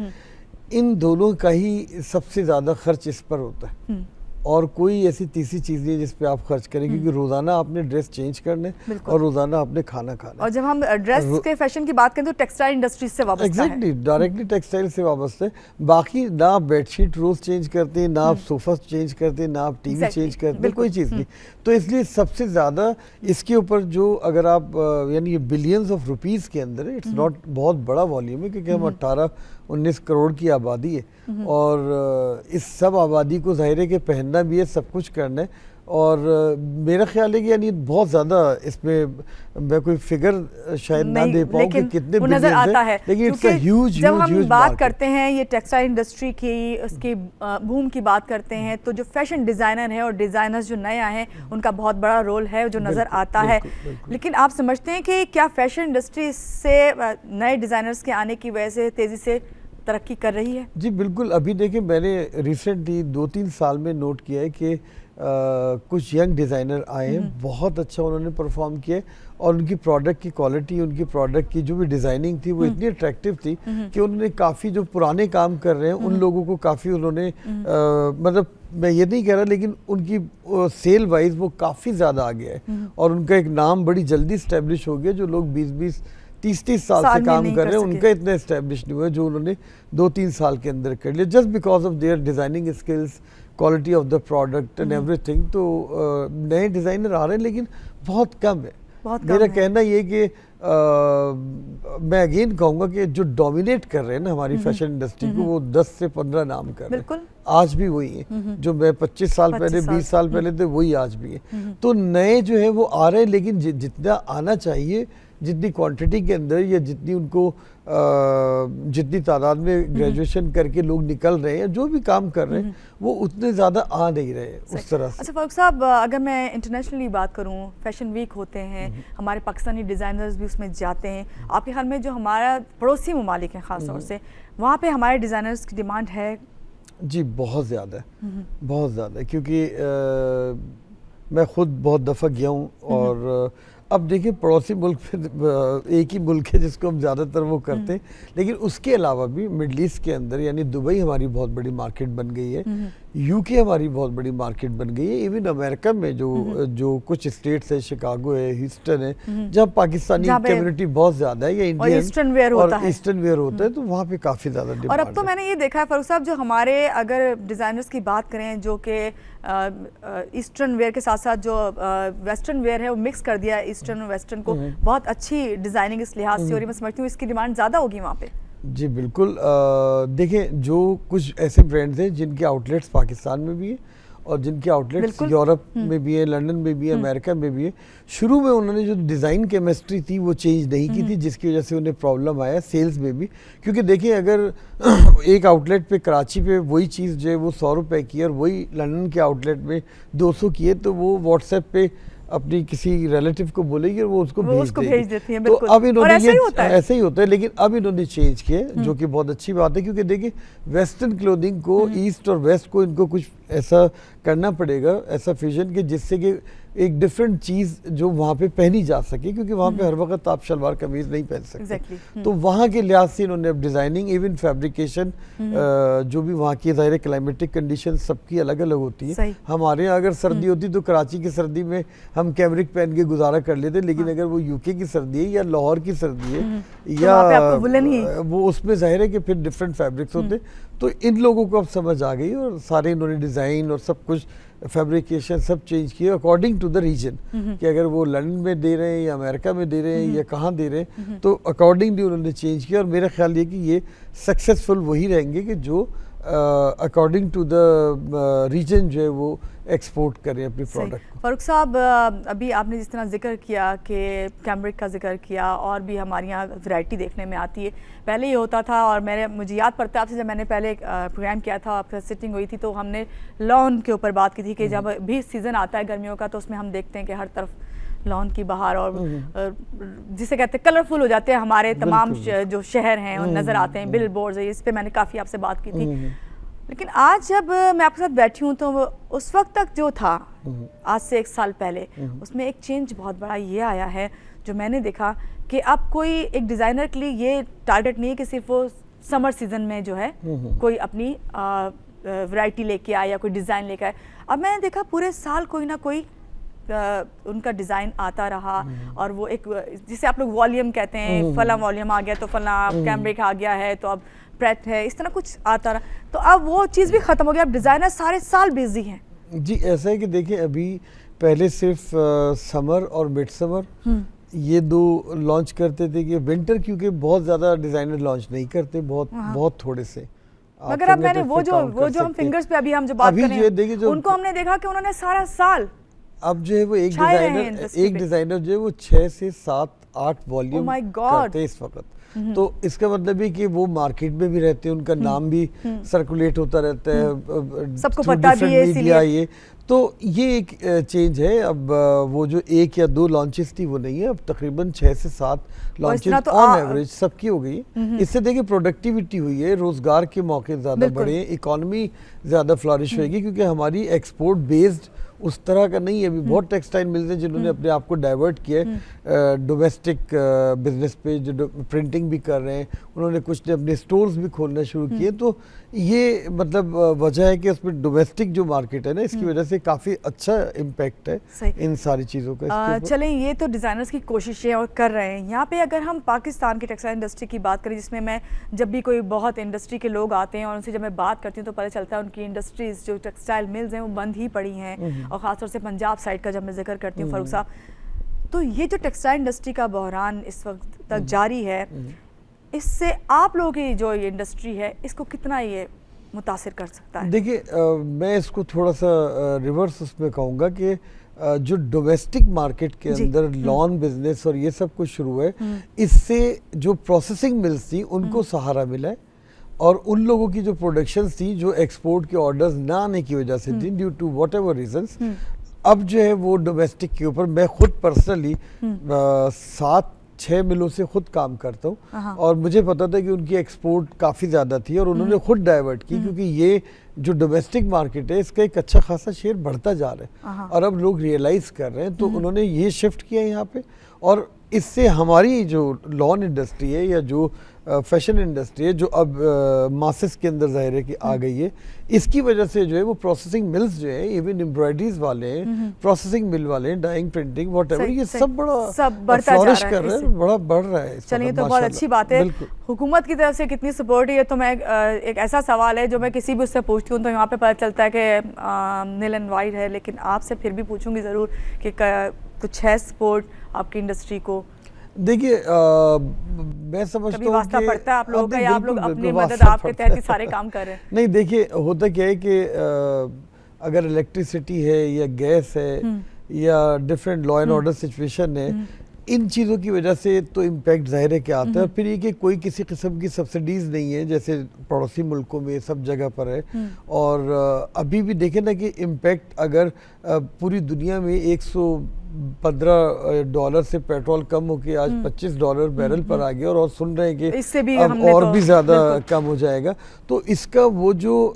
इन दोनों का ही सबसे ज़्यादा खर्च इस पर होता है और कोई ऐसी तीसरी चीज़ नहीं है जिस पे आप खर्च करें, क्योंकि रोज़ाना आपने ड्रेस चेंज करने और रोज़ाना आपने खाना खाना। और जब हम ड्रेस के फैशन की बात करें तो टेक्सटाइल इंडस्ट्री से वाबस्ता है। एग्जैक्टली, डायरेक्टली टेक्सटाइल से वाबस्ता है। बाकी ना आप बेडशीट रोज़ चेंज करते हैं, ना आप सोफ़ा चेंज करते हैं, ना आप टीवी चेंज करते हैं, कोई चीज़ नहीं। तो इसलिए सबसे ज़्यादा इसके ऊपर जो अगर आप यानी बिलियंस ऑफ रुपीज़ के अंदर है, इट्स नॉट बहुत बड़ा वॉल्यूम है क्योंकि हम 18-19 करोड़ की आबादी है और इस सब आबादी को जाहिर है कि पहनना भी है, सब कुछ करना है। और मेरा ख्याल है कि यानी बहुत ज़्यादा इसमें मैं कोई फिगर शायद ना दे पाऊँ कि कितने नजर आता है, लेकिन इट्स अ ह्यूज जब हम बात करते हैं ये टेक्सटाइल इंडस्ट्री की, उसकी बूम की बात करते हैं तो जो फैशन डिज़ाइनर है और डिज़ाइनर्स जो नए आए हैं उनका बहुत बड़ा रोल है जो नज़र आता है। लेकिन आप समझते हैं कि क्या फैशन इंडस्ट्री से नए डिज़ाइनर्स के आने की वजह से तेज़ी से तरक्की कर रही है? जी बिल्कुल। अभी देखिए मैंने रिसेंटली 2-3 साल में नोट किया है कि कुछ यंग डिज़ाइनर आए हैं, बहुत अच्छा उन्होंने परफॉर्म किया और उनकी प्रोडक्ट की क्वालिटी, उनकी प्रोडक्ट की जो भी डिज़ाइनिंग थी वो इतनी अट्रैक्टिव थी कि उन्होंने काफ़ी जो पुराने काम कर रहे हैं उन लोगों को काफ़ी उन्होंने मतलब मैं ये नहीं कह रहा, लेकिन उनकी सेल वाइज वो काफ़ी ज़्यादा आ गया है और उनका एक नाम बड़ी जल्दी इस्टेब्लिश हो गया। जो लोग 20-30 साल से काम कर रहे हैं उनका इतना इस्टेब्लिश नहीं हुआ जो उन्होंने 2-3 साल के अंदर कर लिया, just because of their designing skills, quality of the product and everything. तो नए डिज़ाइनर आ रहे हैं लेकिन बहुत कम है। मेरा कहना ये कि मैं अगेन कहूँगा कि जो डोमिनेट कर रहे हैं ना हमारी फैशन इंडस्ट्री को वो 10 से 15 नाम कर रहे हैं, आज भी वही है जो मैं 25 साल पहले 20 साल पहले थे वही आज भी है। तो नए जो है वो आ रहे हैं, लेकिन जितना आना चाहिए जितनी क्वांटिटी के अंदर या जितनी उनको जितनी तादाद में ग्रेजुएशन करके लोग निकल रहे हैं, जो भी काम कर रहे हैं, वो उतने ज़्यादा आ नहीं रहे उस तरह से। अच्छा फारूक साहब, अगर मैं इंटरनेशनली बात करूं, फैशन वीक होते हैं, हमारे पाकिस्तानी डिज़ाइनर्स भी उसमें जाते हैं, आपके ख्याल में जो हमारा पड़ोसी ममालिक हैं ख़ास तौर से, वहाँ पे हमारे डिज़ाइनर्स की डिमांड है? जी बहुत ज़्यादा है, बहुत ज़्यादा है, क्योंकि मैं ख़ुद बहुत दफ़ा गया हूँ। और अब देखिए पड़ोसी मुल्क में एक ही मुल्क है जिसको हम ज़्यादातर वो करते हैं, लेकिन उसके अलावा भी मिडल ईस्ट के अंदर यानी दुबई हमारी बहुत बड़ी मार्केट बन गई है, यूके हमारी बहुत बड़ी मार्केट बन गई है। इवन अमेरिका में जो कुछ स्टेट्स है, शिकागो है, ह्यूस्टन है, जहाँ पाकिस्तानी कम्युनिटी बहुत ज़्यादा है, या इंडियन ईस्टर्न वेयर होता है, तो वहाँ पे काफ़ी ज़्यादा डिमांड और अब तो मैंने ये देखा है फारूक साहब, जो हमारे अगर डिज़ाइनर्स की बात करें जो कि ईस्टर्न वेयर के साथ साथ जो वेस्टर्न वेयर है वो मिक्स कर दिया है, ईस्टर्न और वेस्टर्न को, बहुत अच्छी डिज़ाइनिंग इस लिहाज से, और मैं समझती हूँ इसकी डिमांड ज़्यादा होगी वहाँ पे। जी बिल्कुल। देखिए जो कुछ ऐसे ब्रांड्स हैं जिनके आउटलेट्स पाकिस्तान में भी है और जिनके आउटलेट्स यूरोप में भी है, लंदन में भी है, अमेरिका में भी है, शुरू में उन्होंने जो डिज़ाइन केमिस्ट्री थी वो चेंज नहीं की थी, जिसकी वजह से उन्हें प्रॉब्लम आया सेल्स में भी। क्योंकि देखिए अगर एक आउटलेट पे कराची पे वही चीज़ जो है वो 100 रुपए की और वही लंदन के आउटलेट में 200 की है, तो वो व्हाट्सएप पे अपनी किसी रिलेटिव को बोलेगी और वो उसको भेज देती है। तो अब इन्होंने ऐसे ही होता है, लेकिन अब इन्होंने चेंज किया, जो कि बहुत अच्छी बात है, क्योंकि देखिए वेस्टर्न क्लोथिंग को ईस्ट और वेस्ट को इनको कुछ ऐसा करना पड़ेगा, ऐसा फ्यूजन के जिससे कि एक डिफरेंट चीज़ जो वहाँ पे पहनी जा सके, क्योंकि वहाँ पे हर वक्त आप शलवार कमीज नहीं पहन सकते। तो वहाँ के लिहाज से इन्होंने अब डिज़ाइनिंग, इवन फैब्रिकेशन, जो भी वहाँ की ज़ाहिर क्लाइमेटिक कंडीशन सबकी अलग अलग होती है। हमारे यहाँ अगर सर्दी होती तो कराची की सर्दी में हम कैमरिक पहन के गुजारा कर लेते, लेकिन अगर वो यूके की सर्दी है या लाहौर की सर्दी है या वो उसमें जाहिर है कि फिर डिफरेंट फैब्रिक्स होते। तो इन लोगों को अब समझ आ गई और सारे इन्होंने डिज़ाइन और सब कुछ फैब्रिकेशन सब चेंज किए अकॉर्डिंग टू द रीजन, कि अगर वो लंदन में दे रहे हैं या अमेरिका में दे रहे हैं या कहाँ दे रहे हैं, तो अकॉर्डिंगली उन्होंने चेंज किया। और मेरा ख्याल ये कि ये सक्सेसफुल वही रहेंगे कि जो अकॉर्डिंग टू द रीजन जो है वो एक्सपोर्ट करें अपनी प्रोडक्ट को। फारूक साहब, अभी आपने जिस तरह जिक्र किया कि कैमरिक का जिक्र किया, और भी हमारे यहाँ वैरायटी देखने में आती है। पहले ये होता था, और मुझे याद पड़ता है आपसे जब मैंने पहले प्रोग्राम किया था, आपसे सिटिंग हुई थी, तो हमने लॉन के ऊपर बात की थी कि जब भी सीज़न आता है गर्मियों का, तो उसमें हम देखते हैं कि हर तरफ लॉन की बहार, और जिसे कहते हैं कलरफुल हो जाते हैं हमारे तमाम जो शहर हैं और नज़र आते हैं, बिल बोर्ड्स, इस पर मैंने काफ़ी आपसे बात की थी। लेकिन आज जब मैं आपके साथ बैठी हूँ, तो उस वक्त तक जो था, आज से 1 साल पहले, उसमें एक चेंज बहुत बड़ा ये आया है जो मैंने देखा कि अब कोई एक डिज़ाइनर के लिए ये टारगेट नहीं है कि सिर्फ वो समर सीजन में जो है कोई अपनी वैरायटी लेके आए या कोई डिज़ाइन लेके आए। अब मैंने देखा पूरे साल कोई ना कोई उनका डिज़ाइन आता रहा, और वो एक जिसे आप लोग वॉल्यूम कहते हैं, फला वॉल्यूम आ गया तो फला कैमरिक आ गया है, तो अब प्रेट है, इस तरह कुछ आता रहा। तो अब वो चीज़ भी ख़त्म हो गया, अब डिज़ाइनर सारे साल बिजी हैं। जी ऐसा है कि देखिए अभी पहले सिर्फ समर और मिड समर ये 2 लॉन्च करते थे, कि विंटर क्योंकि बहुत ज़्यादा डिज़ाइनर लॉन्च नहीं करते, बहुत थोड़े से। मगर अब मैंने वो जो हम फिंगर्स पे अभी हम जो बात कर रहे हैं, उनको हमने देखा कि उन्होंने सारा साल, अब जो है वो एक डिज़ाइनर जो है वो 6 से 7-8 वॉल्यूम करते हैं इस वक्त। तो इसका मतलब है कि वो मार्केट में भी रहते हैं, उनका नाम भी सर्कुलेट होता रहता है, सबको पता भी है, मीडिया ये। तो ये एक चेंज है। अब वो जो 1 या 2 लॉन्चेस थी वो नहीं है, अब तकरीबन 6 से 7 लॉन्चेस ऑन एवरेज सबकी हो गई। इससे देखिए प्रोडक्टिविटी हुई है, रोजगार के मौके ज़्यादा बढ़े, इकोनॉमी ज़्यादा फ्लॉरिश होगी, क्योंकि हमारी एक्सपोर्ट बेस्ड उस तरह का नहीं है। अभी बहुत टेक्सटाइल मिल्स हैं जिन्होंने अपने आप को डाइवर्ट किया है डोमेस्टिक बिजनेस पे, जो प्रिंटिंग भी कर रहे हैं, उन्होंने कुछ ने अपने स्टोर्स भी खोलना शुरू किए। तो ये मतलब वजह है कि उसमें डोमेस्टिक जो मार्केट है ना, इसकी वजह से काफ़ी अच्छा इम्पैक्ट है इन सारी चीज़ों का। चलें, ये तो डिज़ाइनर्स की कोशिशें और कर रहे हैं। यहाँ पे अगर हम पाकिस्तान की टेक्सटाइल इंडस्ट्री की बात करें, जिसमें मैं जब भी कोई बहुत इंडस्ट्री के लोग आते हैं और उनसे जब मैं बात करती हूँ तो पता चलता है उनकी इंडस्ट्रीज जो टेक्सटाइल मिल्स हैं वो बंद ही पड़ी हैं, और ख़ासतौर से पंजाब साइड का जब मैं जिक्र करती हूँ फारूक साहब, तो ये जो टेक्सटाइल इंडस्ट्री का बहरान इस वक्त तक जारी है, इससे आप लोगों की जो ये इंडस्ट्री है इसको कितना ये मुतासिर कर सकता है? देखिए मैं इसको थोड़ा सा रिवर्स उसमें कहूँगा कि जो डोमेस्टिक मार्केट के अंदर लॉन बिजनेस और ये सब कुछ शुरू है, इससे जो प्रोसेसिंग मिल्स थी उनको सहारा मिला है, और उन लोगों की जो प्रोडक्शन थी जो एक्सपोर्ट के ऑर्डर्स ना आने की वजह से थी due to whatever reasons, अब जो है वो डोमेस्टिक के ऊपर मैं खुद पर्सनली 7-6 मिलों से खुद काम करता हूँ, और मुझे पता था कि उनकी एक्सपोर्ट काफ़ी ज़्यादा थी और उन्होंने खुद डाइवर्ट की, क्योंकि ये जो डोमेस्टिक मार्केट है इसका एक अच्छा खासा शेयर बढ़ता जा रहा है और अब लोग रियलाइज़ कर रहे हैं, तो उन्होंने ये शिफ्ट किया यहाँ पे, और इससे हमारी जो लॉन इंडस्ट्री है या जो फैशन इंडस्ट्री है जो अब मासेस के अंदर जाहिर है कि आ गई है, इसकी वजह से जो है वो प्रोसेसिंग मिल्स जो है, इवन एम्ब्रॉयडरीज वाले हैं, प्रोसेसिंग मिल वाले हैं, डाइंग, प्रिंटिंग, व्हाटएवर, ये सब बड़ा फ्लोरिश कर रहे हैं, बड़ा बढ़ रहा है। चलिए, तो बहुत अच्छी बात है। हुकूमत की तरफ से कितनी सपोर्ट है, तो मैं एक ऐसा सवाल है जो मैं किसी भी उससे पूछती हूँ तो यहाँ पे पता चलता है कि नील एंड वाइट है, लेकिन आपसे फिर भी पूछूंगी ज़रूर कि कुछ है सपोर्ट आपकी इंडस्ट्री को? देखिए मैं समझता हूँ वास्ता पड़ता है आप लोगों का, या आप लोग अपनी मदद आपके तहत ही सारे काम कर रहे हैं? नहीं, देखिए होता क्या है कि अगर इलेक्ट्रिसिटी है या गैस है या different law and order situation है, इन चीज़ों की वजह से तो इम्पैक्ट ज़ाहिर है कि आता है। फिर ये कि कोई किसी किस्म की सब्सिडीज़ नहीं है जैसे पड़ोसी मुल्कों में सब जगह पर है, और अभी भी देखें ना कि इम्पैक्ट अगर पूरी दुनिया में $115 से पेट्रोल कम होकर आज $25 बैरल पर आ गया, और सुन रहे हैं कि इससे भी अब और भी ज़्यादा कम हो जाएगा, तो इसका वो जो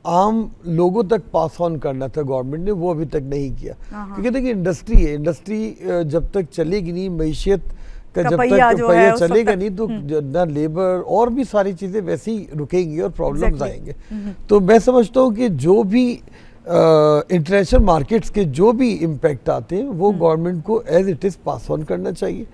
आम लोगों तक पास ऑन करना था गवर्नमेंट ने, वो अभी तक नहीं किया, क्योंकि देखिए इंडस्ट्री है, इंडस्ट्री जब तक चलेगी नहीं, मईशत का जब तक पहिया चलेगा नहीं, तो ना लेबर और भी सारी चीज़ें वैसे ही रुकेंगी और प्रॉब्लम्स आएंगे। तो मैं समझता हूँ कि जो भी इंटरनेशनल मार्केट्स के जो भी इम्पैक्ट आते हैं वो गवर्नमेंट को as it is pass on करना चाहिए,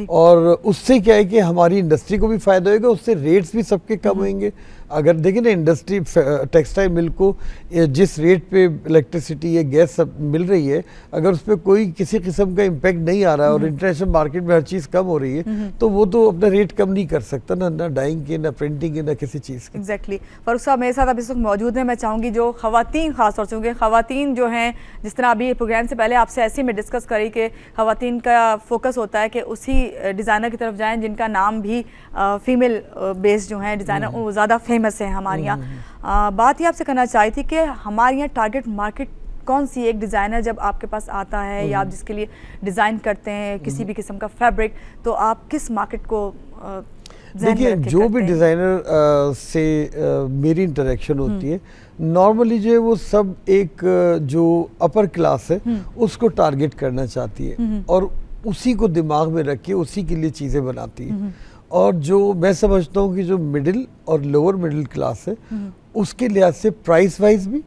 और उससे क्या है कि हमारी इंडस्ट्री को भी फ़ायदा होगा, उससे रेट्स भी सबके कम होंगे। अगर देखें ना इंडस्ट्री टेक्सटाइल मिल को जिस रेट पे इलेक्ट्रिसिटी या गैस सब मिल रही है, अगर उस पर कोई किसी किस्म का इम्पैक्ट नहीं आ रहा है और इंटरनेशनल मार्केट में हर चीज़ कम हो रही है, तो वो तो अपना रेट कम नहीं कर सकता, ना डाइंग के, ना प्रिंटिंग के, ना किसी चीज़ के। एग्जैक्टली। फारूक साहब मेरे साथ अभी इस वक्त मौजूद हैं। मैं चाहूँगी जो ख़वातीन खासतौर से, क्योंकि ख़वातीन जो हैं, जिस तरह अभी प्रोग्राम से पहले आपसे ऐसे में डिस्कस करी कि ख़वातीन का फोकस होता है कि उसी डिज़ाइनर की तरफ जाएँ जिनका नाम भी फीमेल बेस्ड जो हैं डिज़ाइनर वो ज़्यादा फेमस है हमारे यहाँ। बात ही आपसे करना चाही थी कि हमारे यहाँ टारगेट मार्केट कौन सी? एक डिज़ाइनर जब आपके पास आता है या आप जिसके लिए डिज़ाइन करते हैं किसी भी किस्म का फैब्रिक, तो आप किस मार्केट को देखिए, जो भी डिज़ाइनर से मेरी इंटरेक्शन होती है, नॉर्मली जो है वो सब एक जो अपर क्लास है उसको टारगेट करना चाहती है और उसी को दिमाग में रख के उसी के लिए चीज़ें बनाती है। और जो मैं समझता हूँ कि जो मिडिल और लोअर मिडिल क्लास है उसके लिहाज से प्राइस वाइज भी,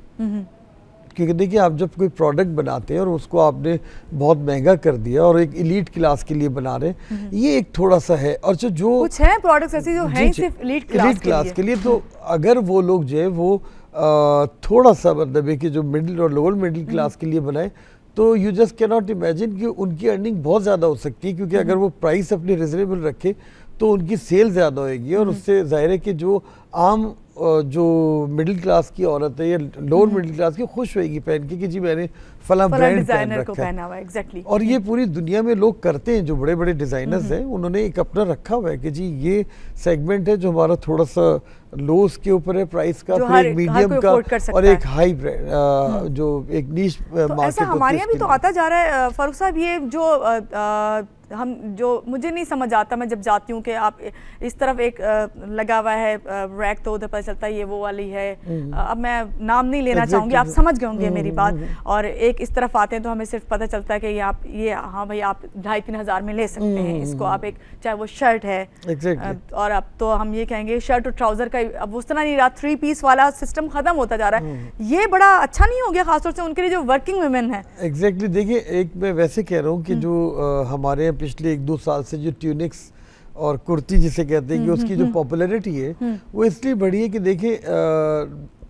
क्योंकि देखिए आप जब कोई प्रोडक्ट बनाते हैं और उसको आपने बहुत महंगा कर दिया और एक एलीट क्लास के लिए बना रहे हैं, ये एक थोड़ा सा है। और जो कुछ है प्रोडक्ट्स ऐसे जो हैं सिर्फ एलीट क्लास के लिए, तो अगर वो लोग जो है वो थोड़ा सा मतलब है कि जो मिडिल और लोअर मिडिल क्लास के लिए बनाए, तो you just can not imagine कि उनकी अर्निंग बहुत ज़्यादा हो सकती है, क्योंकि अगर वो प्राइस अपनी रिजनेबल रखे तो उनकी सेल ज़्यादा होगी, और उससे जाहिर है कि जो आम जो मिडिल क्लास की औरत है या लोअर मिडिल क्लास की खुश होएगी पहन के कि जी मैंने फला ब्रांड पहन रखा है। exactly. और ये पूरी दुनिया में लोग करते हैं, जो बड़े बड़े डिज़ाइनर्स हैं उन्होंने एक अपना रखा हुआ है कि जी ये सेगमेंट है जो हमारा थोड़ा सा लो के ऊपर है प्राइस का, फिर एक मीडियम का और एक हाई ब्रांड जो एक नीश मार्केट। ऐसा हमारे यहाँ भी तो आता जा रहा है फारूक साहब, ये जो हम जो मुझे नहीं समझ आता, मैं जब जाती हूँ कि आप इस तरफ एक लगा हुआ है रैक, तो उधर पता चलता है ये वो वाली है। अब मैं नाम नहीं लेना चाहूँगी, आप समझ गए होंगे मेरी बात। और एक इस तरफ आते हैं तो हमें सिर्फ पता चलता है कि आप ये हाँ भाई आप 2,500-3 हज़ार में ले सकते हैं इसको, आप एक चाहे वो शर्ट है और अब तो हम ये कहेंगे शर्ट और ट्राउज़र का अब उस तरह नहीं रहा, 3 पीस वाला सिस्टम खत्म होता जा रहा है। ये बड़ा अच्छा नहीं हो गया खासतौर से उनके लिए जो वर्किंग वुमेन है। एग्जैक्टली। देखिए एक मैं वैसे कह रहा हूँ कि जो हमारे यहाँ पिछले 1-2 साल से जो ट्यूनिक्स और कुर्ती जिसे कहते हैं कि उसकी जो पॉपुलैरिटी है वो इसलिए बढ़ी है कि देखिए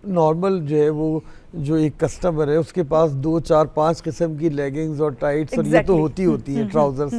नॉर्मल जो है वो जो एक कस्टमर है उसके पास 2, 4, 5 किस्म की लेगिंग्स और टाइट्स और ये तो होती है ट्राउजर्स,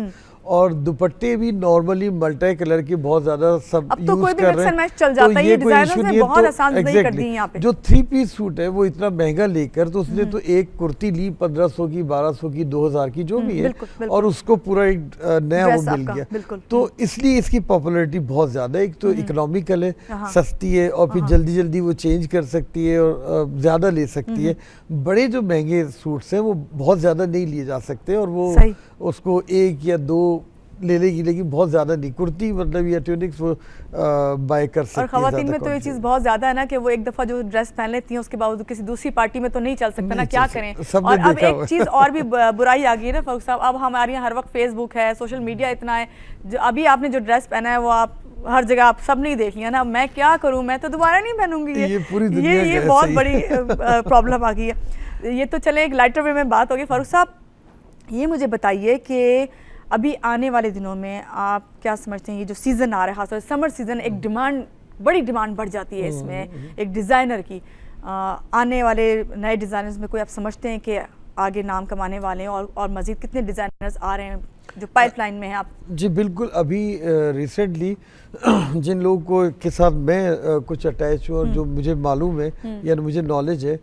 और दुपट्टे भी नॉर्मली मल्टी कलर के बहुत ज्यादा सब अब तो यूज कोई भी कर मिक्स रहे एंड हैं, मैच चल जाता है, ये कोई डिजाइनर्स issue ने नहीं है। बहुत तो आसानदाई कर दी है यहाँ पे। जो 3 पीस सूट है वो इतना महंगा लेकर, तो उसने तो एक कुर्ती ली 1500 की, 1200 की, 2000 की, जो भी है, बिल्कुल, बिल्कुल। और उसको पूरा एक नया वो ड्रेस मिल आपका, गया। बिल्कुल। तो इसलिए इसकी पॉपुलैरिटी बहुत ज्यादा है। एक तो इकोनॉमिकल है, सस्ती है, और फिर जल्दी जल्दी वो चेंज कर सकती है और ज्यादा ले सकती है। बड़े जो महंगे सूट्स हैं वो बहुत ज्यादा नहीं लिए जा सकते, और वो सही। उसको 1 या 2 ले लेगी, लेकिन बहुत ज्यादा नहीं। कुर्ती मतलब या ट्यूनिक्स वो बाय कर सकती है। और खवातीन ज्यादा में तो ये चीज़ quantity। बहुत ज़्यादा है ना कि वो एक दफ़ा जो ड्रेस पहन लेती हैं उसके बावजूद किसी दूसरी पार्टी में तो नहीं चल सकता ना, नहीं क्या चल करें। सकता, सबने और अब देखा एक हुआ है। चीज़ और भी बुराई आ गई है ना फारूक साहब, अब हमारे यहाँ हर वक्त फेसबुक है, सोशल मीडिया इतना है, जो अभी आपने जो ड्रेस पहना है वो आप हर जगह आप सब नहीं देख लिया ना, मैं क्या करूँ, मैं तो दोबारा नहीं पहनूंगी ये पूरी दुनिया ये का बहुत ऐसा ही बड़ी प्रॉब्लम आ गई है। ये तो चले एक लाइटर वे में बात होगी। फारूक साहब ये मुझे बताइए कि अभी आने वाले दिनों में आप क्या समझते हैं, ये जो सीज़न आ रहा है खासतौर से समर सीज़न, एक डिमांड, बड़ी डिमांड बढ़ जाती है इसमें एक डिज़ाइनर की, आने वाले नए डिज़ाइनर्स में कोई आप समझते हैं कि आगे नाम कमाने वाले हैं, और मज़ीद कितने डिज़ाइनर्स आ रहे हैं जो पाइपलाइन में हैं आप? जी बिल्कुल। अभी रिसेंटली जिन लोगों को के साथ मैं कुछ अटैच हूँ और जो मुझे मालूम है या मुझे नॉलेज है,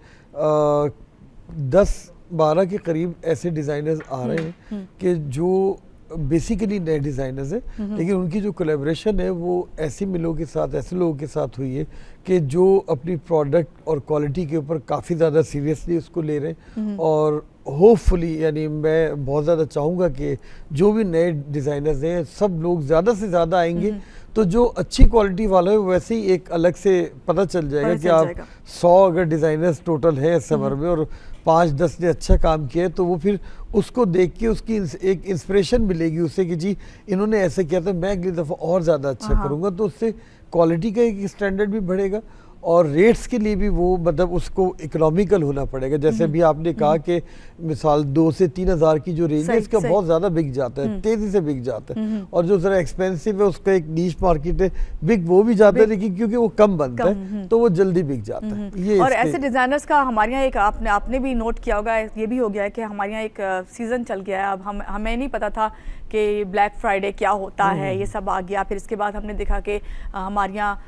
10-12 के करीब ऐसे डिज़ाइनर्स आ रहे हैं कि जो बेसिकली नए डिज़ाइनर्स हैं, लेकिन उनकी जो कोलैबोरेशन है वो ऐसी मिलों के साथ, ऐसे लोगों के साथ हुई है कि जो अपनी प्रोडक्ट और क्वालिटी के ऊपर काफ़ी ज़्यादा सीरियसली उसको ले रहे हैं। और होपफुली, यानी मैं बहुत ज़्यादा चाहूँगा कि जो भी नए डिज़ाइनर्स हैं सब लोग ज़्यादा से ज़्यादा आएंगे, तो जो अच्छी क्वालिटी वाला है वैसे ही एक अलग से पता चल जाएगा कि आप 100 अगर डिज़ाइनर्स टोटल है समर में और 5-10 ने अच्छा काम किया है, तो वो फिर उसको देख के उसकी एक इंस्पिरेशन मिलेगी उससे कि जी इन्होंने ऐसे किया था, मैं अगली दफ़ा और ज़्यादा अच्छा करूँगा। तो उससे क्वालिटी का एक स्टैंडर्ड भी बढ़ेगा और रेट्स के लिए भी वो मतलब उसको इकोनॉमिकल होना पड़ेगा। जैसे अभी आपने कहा कि मिसाल 2 से 3 हज़ार की जो रेंज है इसका बहुत ज़्यादा बिक जाता है, तेज़ी से बिक जाता है। और जो ज़रा एक्सपेंसिव है उसका एक नीश मार्केट है, बिक वो भी जाता है, लेकिन क्योंकि वो कम बनता है तो वो जल्दी बिक जाता है। ये और ऐसे डिज़ाइनर्स का हमारे यहाँ एक आपने भी नोट किया होगा, ये भी हो गया है कि हमारे यहाँ एक सीज़न चल गया है। अब हमें नहीं पता था कि ब्लैक फ्राइडे क्या होता है, ये सब आ गया। फिर इसके बाद हमने देखा कि हमारे यहाँ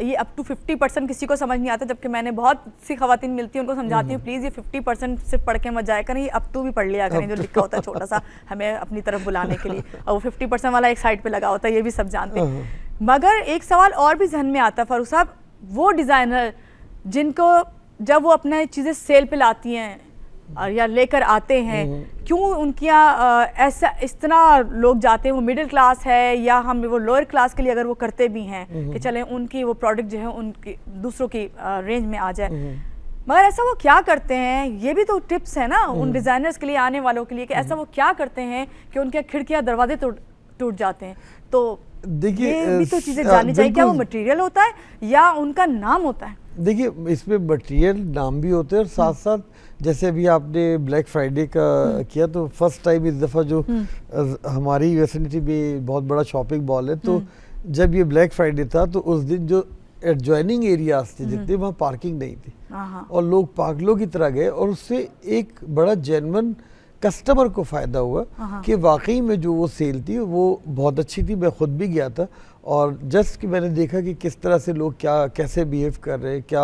ये अप टू 50% किसी को समझ नहीं आता, जबकि मैंने बहुत सी खवातीन मिलती हैं उनको समझाती हूँ प्लीज़ ये 50% सिर्फ पढ़ के मत जाया करें, ये अप टू भी पढ़ लिया करें जो लिखा होता है छोटा सा हमें अपनी तरफ बुलाने के लिए, और वो 50% वाला एक साइड पे लगा होता है, ये भी सब जानते हैं। मगर एक सवाल और भी जहन में आता है फारूक साहब, वो डिज़ाइनर जिनको जब वो अपने चीज़ें सेल पे लाती हैं या लेकर आते हैं, क्यों उनके यहाँ ऐसा इस तरह लोग जाते हैं, वो मिडिल क्लास है या हम वो लोअर क्लास के लिए अगर वो करते भी हैं कि चलें उनकी वो प्रोडक्ट जो है उनकी दूसरों की रेंज में आ जाए, मगर ऐसा वो क्या करते हैं? ये भी तो टिप्स है ना उन डिज़ाइनर्स के लिए, आने वालों के लिए, कि ऐसा वो क्या करते हैं कि उनके खिड़कियाँ दरवाजे टूट जाते हैं? तो देखिए ये भी तो चीज़ें जाननी चाहिए, क्या वो मटेरियल होता है या उनका नाम होता है? देखिए इसमें मटेरियल नाम भी होते हैं और साथ साथ जैसे अभी आपने ब्लैक फ्राइडे का किया, तो फर्स्ट टाइम इस दफ़ा जो हमारी यूएसएनटी में बहुत बड़ा शॉपिंग मॉल है, तो जब ये ब्लैक फ्राइडे था तो उस दिन जो एडजॉइनिंग एरियाज थे जितने, वहाँ पार्किंग नहीं थी और लोग पागलों की तरह गए, और उससे एक बड़ा जेन्युइन कस्टमर को फ़ायदा हुआ कि वाकई में जो वो सेल थी वो बहुत अच्छी थी। मैं ख़ुद भी गया था और जस्ट कि मैंने देखा कि किस तरह से लोग कैसे बिहेव कर रहे हैं, क्या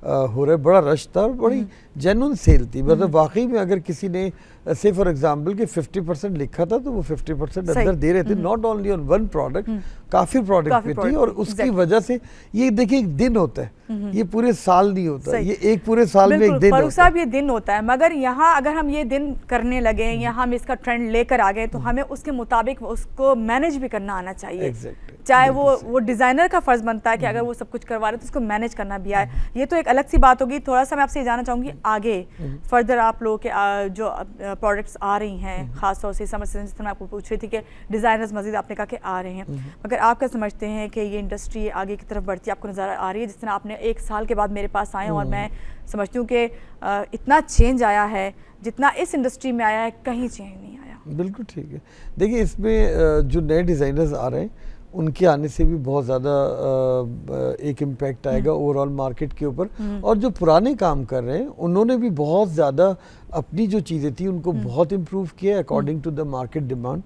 हो रहा है, बड़ा रश था और बड़ी जेन्युइन सेल थी। मतलब वाकई में अगर किसी ने से फॉर एग्जांपल कि 50% लिखा था तो वो 50% अंदर दे रहे थे, not only on one product, काफ़ी प्रोडक्ट पे थी। और उसकी वजह से ये देखिए एक दिन होता है, ये पूरे साल नहीं होता, ये एक पूरे साल में एक दिन फारूक साहब ये दिन होता है, मगर यहाँ अगर हम ये दिन करने लगे या हम इसका ट्रेंड लेकर आ गए तो हमें उसके मुताबिक उसको मैनेज भी करना आना चाहिए। चाहे वो डिज़ाइनर का फ़र्ज़ बनता है कि अगर वो सब कुछ करवा रहे तो उसको मैनेज करना भी आए। ये तो एक अलग सी बात होगी। थोड़ा सा मैं आपसे ये जानना चाहूँगी आगे फर्दर आप लोगों के जो प्रोडक्ट्स आ रही हैं, ख़ास तौर से समर सीजन, जिस तरह मैं आपको पूछ रही थी कि डिज़ाइनर्स मज़ीद आपने कहा कि आ रहे हैं, मगर आप क्या समझते हैं कि ये इंडस्ट्री आगे की तरफ बढ़ती आपको नज़र आ रही है? जिस तरह आपने 1 साल के बाद मेरे पास आए और मैं समझती हूँ कि इतना चेंज आया है, जितना इस इंडस्ट्री में आया है कहीं चेंज नहीं आया। बिल्कुल ठीक है। देखिए इसमें जो नए डिज़ाइनर्स आ रहे हैं उनके आने से भी बहुत ज़्यादा एक इम्पैक्ट आएगा ओवरऑल मार्केट के ऊपर, और जो पुराने काम कर रहे हैं उन्होंने भी बहुत ज़्यादा अपनी जो चीज़ें थी उनको बहुत इम्प्रूव किया according to the market demand.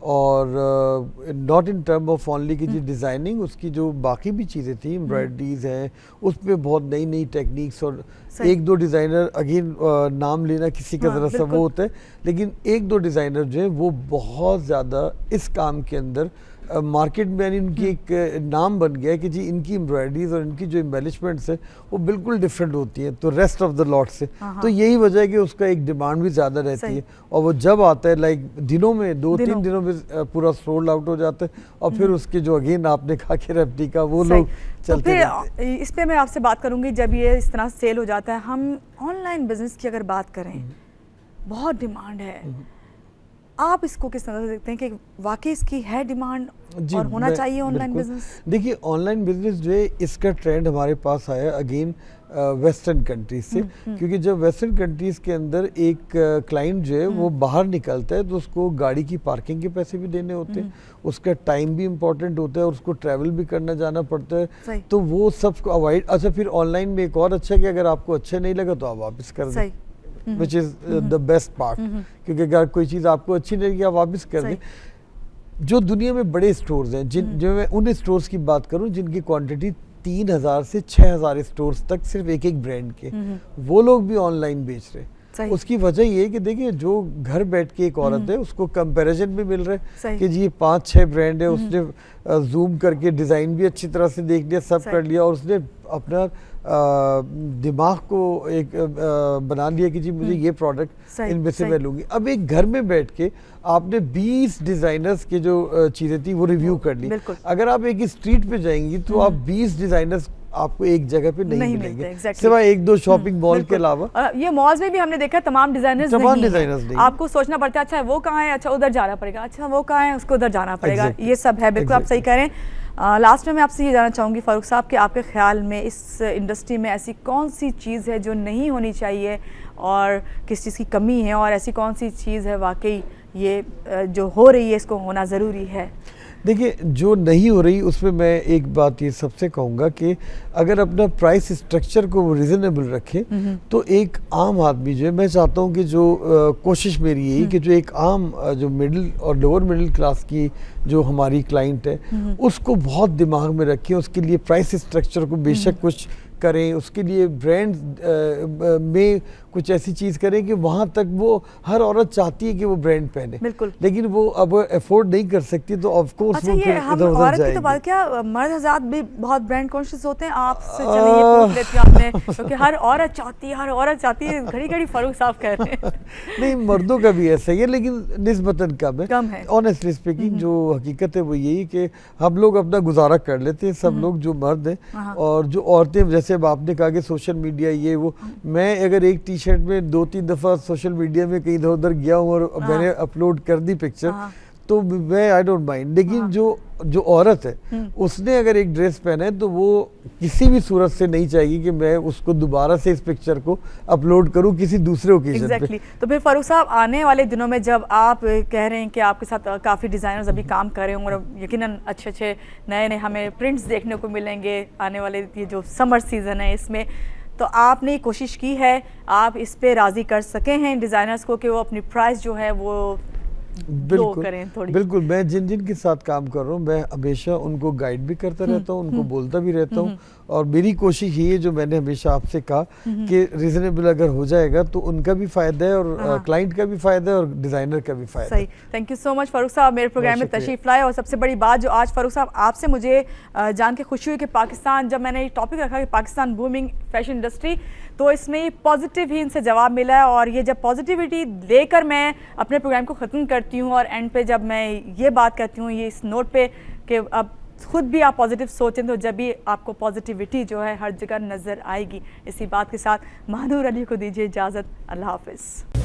और not in term of only की जी डिज़ाइनिंग, उसकी जो बाकी भी चीज़ें थी, एम्ब्रॉयडरीज हैं, उस पर बहुत नई नई टेक्निक्स, और एक दो डिज़ाइनर, अगेन नाम लेना किसी का ज़रा सा वो होता है, लेकिन एक दो डिज़ाइनर जो है वो बहुत ज़्यादा इस काम के अंदर मार्केट में यानी उनकी एक नाम बन गया है कि जी इनकी एम्ब्रॉयडरीज और इनकी जो एम्बेलिशमेंट्स है वो बिल्कुल डिफरेंट होती हैं तो रेस्ट ऑफ द लॉट से। तो यही वजह है कि उसका एक डिमांड भी ज़्यादा रहती है, और वो जब आता है लाइक दिनों में 2-3 दिनों में पूरा सोल्ड आउट हो जाता है, और फिर उसके जो अगेन आपने कहा कि रेप्लिका वो लोग चलते रहते हैं। इस पर मैं आपसे बात करूँगी, जब ये इस तरह सेल हो जाता है, हम ऑनलाइन बिजनेस की अगर बात करें, बहुत डिमांड है, आप इसको किस तरह से देखते हैं कि वाकई इसकी है डिमांड और होना चाहिए ऑनलाइन बिजनेस? देखिए, ऑनलाइन बिजनेस जो है इसका ट्रेंड हमारे पास आया अगेन वेस्टर्न कंट्रीज से, क्योंकि जब वेस्टर्न कंट्रीज के अंदर एक क्लाइंट जो है वो बाहर निकलता है तो उसको गाड़ी की पार्किंग के पैसे भी देने होते हैं, उसका टाइम भी इम्पोर्टेंट होता है, और उसको ट्रैवल भी करना जाना पड़ता है, तो वो सब को अवॉइड। अच्छा, फिर ऑनलाइन में एक और अच्छा है कि अगर आपको अच्छा नहीं लगा तो आप वापस कर दें, which is the best part, क्योंकि अगर कोई चीज़ आपको अच्छी नहीं लगी आप वापस कर दें। जो दुनिया में बड़े स्टोर्स हैं, जो मैं उन स्टोर्स की बात करूं जिनकी क्वांटिटी 3000 से 6000 स्टोर्स तक सिर्फ एक एक ब्रांड के, वो लोग भी ऑनलाइन बेच रहे हैं। उसकी वजह ये है कि देखिए, जो घर बैठ के एक औरत है उसको कंपैरिजन भी मिल रहा है कि जी 5-6 ब्रांड है, उसने जूम करके डिज़ाइन भी अच्छी तरह से देख लिया, सब कर लिया, और उसने अपना दिमाग को एक बना लिया कि जी मुझे ये प्रोडक्ट इनमें से मैं लूँगी। अब एक घर में बैठ के आपने 20 डिज़ाइनर्स के जो चीज़ें थी वो रिव्यू कर ली। अगर आप एक स्ट्रीट पे जाएंगी तो आप 20 डिज़ाइनर्स आपको एक जगह पे नहीं मिलेंगे, सिवाय 1-2 शॉपिंग मॉल के अलावा। ये मॉल्स में भी हमने देखा तमाम डिजाइनर्स नहीं। आपको सोचना पड़ता है, अच्छा वो कहाँ है, अच्छा उधर जाना पड़ेगा, अच्छा वो कहाँ है, उसको उधर जाना पड़ेगा। ये सब है, बिल्कुल आप सही कह रहे हैं। लास्ट में मैं आपसे ये जानना चाहूँगी फारूक साहब कि आपके ख्याल में इस इंडस्ट्री में ऐसी कौन सी चीज़ है जो नहीं होनी चाहिए और किस चीज़ की कमी है, और ऐसी कौन सी चीज़ है वाकई ये जो हो रही है इसको होना ज़रूरी है? देखिए, जो नहीं हो रही उसमें मैं एक बात ये सबसे कहूँगा कि अगर अपना प्राइस स्ट्रक्चर को रिजनेबल रखे तो एक आम आदमी जो है, मैं चाहता हूँ कि जो कोशिश मेरी यही कि जो एक आम जो मिडिल और लोअर मिडिल क्लास की जो हमारी क्लाइंट है उसको बहुत दिमाग में रखें, उसके लिए प्राइस स्ट्रक्चर को बेशक कुछ करें, उसके लिए ब्रांड में कुछ ऐसी चीज़ करें कि वहाँ तक वो हर औरत चाहती है कि वो ब्रांड पहने, लेकिन वो अब अफोर्ड नहीं कर सकती तो ऑफ कोर्स अच्छा, वो फिर इधर-उधर जाएगी। तो बात क्या मर्द हज़रात भी बहुत ब्रांड कॉन्शियस होते हैं? आपसे चलिए ये पूछ लेती हूँ आपने, क्योंकि हर औरत चाहती है, घड़ी-घड़ी फारूक साहब कह रहे हैं। नहीं, मर्दों का भी ऐसा ही है, लेकिन निस्बतन कम है। ऑनेस्टली स्पीकिंग जो हकीकत है वो यही कि हम लोग अपना गुजारा कर लेते हैं, सब लोग जो मर्द हैं, और जो औरतें, जैसे अब आपने कहा कि सोशल मीडिया ये वो, मैं अगर एक टी शर्ट में 2-3 दफ़ा सोशल मीडिया में कहीं इधर उधर गया हूँ और मैंने अपलोड कर दी पिक्चर, तो मैं आई डोंट माइंड, लेकिन जो औरत है उसने अगर एक ड्रेस पहना है तो वो किसी भी सूरत से नहीं चाहेगी कि मैं उसको दोबारा से इस पिक्चर को अपलोड करूं किसी दूसरे ओकेजन पे। तो फिर फारूक साहब, आने वाले दिनों में जब आप कह रहे हैं कि आपके साथ काफ़ी डिज़ाइनर्स अभी काम कर रहे होंगे और यकीनन अच्छे नए हमें प्रिंट्स देखने को मिलेंगे आने वाले ये जो समर सीज़न है इसमें, तो आपने कोशिश की है आप इस पे राज़ी कर सके हैं डिज़ाइनर्स को कि वो अपनी प्राइस जो है वो बिल्कुल मैं जिन के साथ काम कर रहा हूँ मैं हमेशा उनको गाइड भी करता रहता हूँ, उनको बोलता भी रहता हूँ, और मेरी कोशिश ये है जो मैंने हमेशा आपसे कहा कि रीजनेबल अगर हो जाएगा तो उनका भी फायदा है और क्लाइंट का भी फायदा है और डिजाइनर का भी फायदा है। Thank you so much Farooq साहब, मेरे प्रोग्राम में तशरीफ लाए। और सबसे बड़ी बात जो आज फारूक साहब आपसे मुझे जान के खुशी हुई कि पाकिस्तान, जब मैंने ये टॉपिक रखा कि पाकिस्तान बूमिंग फैशन इंडस्ट्री, तो इसमें पॉजिटिव ही इनसे जवाब मिला है। और ये जब पॉजिटिविटी लेकर मैं अपने प्रोग्राम को ख़त्म करती हूँ और एंड पे जब मैं ये बात कहती हूँ ये इस नोट पे कि अब खुद भी आप पॉजिटिव सोचें तो जब भी आपको पॉजिटिविटी जो है हर जगह नज़र आएगी। इसी बात के साथ महानूर अली को दीजिए इजाज़त। अल्लाह हाफ़िज़।